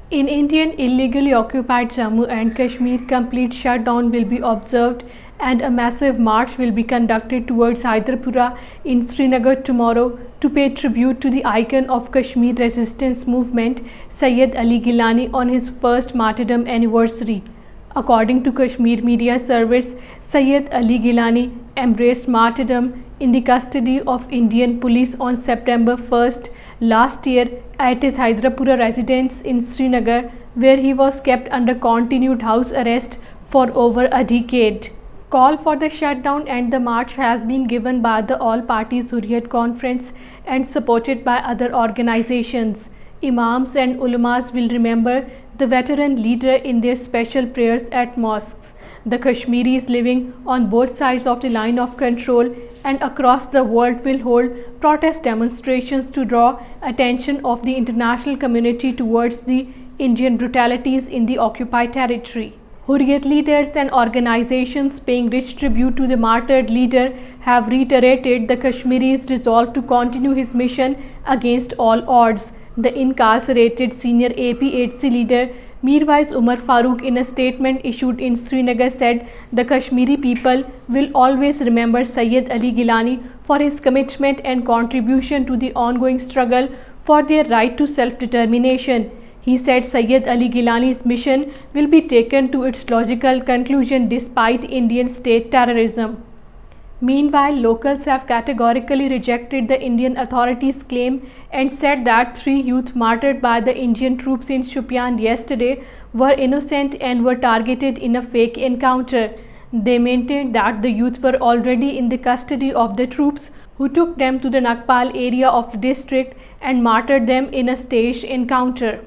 In Indian illegally occupied Jammu and Kashmir, complete shutdown will be observed and a massive march will be conducted towards Hyderpura in Srinagar tomorrow to pay tribute to the icon of Kashmir resistance movement, Syed Ali Gillani, on his first martyrdom anniversary. According to Kashmir Media Service, Syed Ali Gillani embraced martyrdom in the custody of Indian police on September 1st last year at his Hyderpura residence in Srinagar, where he was kept under continued house arrest for over a decade. Call for the shutdown and the march has been given by the All Parties Hurriyat Conference and supported by other organizations. Imams and ulamas will remember the veteran leader in their special prayers at mosques. The Kashmiris living on both sides of the line of control and across the world will hold protest demonstrations to draw attention of the international community towards the Indian brutalities in the occupied territory. Hurriyat leaders and organizations paying rich tribute to the martyred leader have reiterated the Kashmiris' resolve to continue his mission against all odds. The incarcerated senior APHC leader Mirwais Umar Farooq, in a statement issued in Srinagar, said the Kashmiri people will always remember Syed Ali Gillani for his commitment and contribution to the ongoing struggle for their right to self-determination. He said Syed Ali Gillani's mission will be taken to its logical conclusion despite Indian state terrorism. Meanwhile, locals have categorically rejected the Indian authorities' claim and said that 3 youth martyred by the Indian troops in Shopian yesterday were innocent and were targeted in a fake encounter. They maintained that the youth were already in the custody of the troops, who took them to the Nakpal area of the district and martyred them in a staged encounter.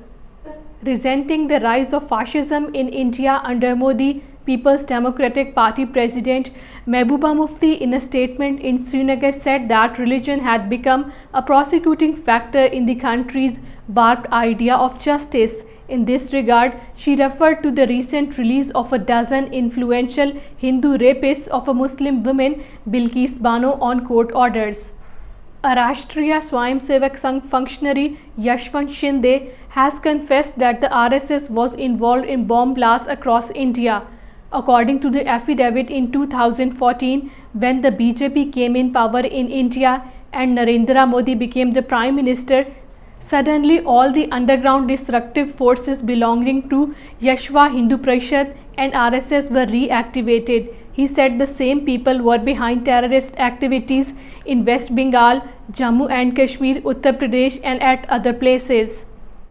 Resenting the rise of fascism in India under Modi, People's Democratic Party President Mehbooba Mufti, in a statement in Srinagar, said that religion had become a prosecuting factor in the country's warped idea of justice. In this regard, she referred to the recent release of a dozen influential Hindu rapists of a Muslim woman, Bilkis Bano, on court orders. A Rashtriya Swayamsevak Sangh functionary, Yashwant Shinde, has confessed that the RSS was involved in bomb blasts across India. According to the affidavit, in 2014, when the BJP came in power in India and Narendra Modi became the Prime Minister, suddenly all the underground destructive forces belonging to Yashva Hindu Parishad and RSS were reactivated. He said the same people were behind terrorist activities in West Bengal, Jammu and Kashmir, Uttar Pradesh and at other places.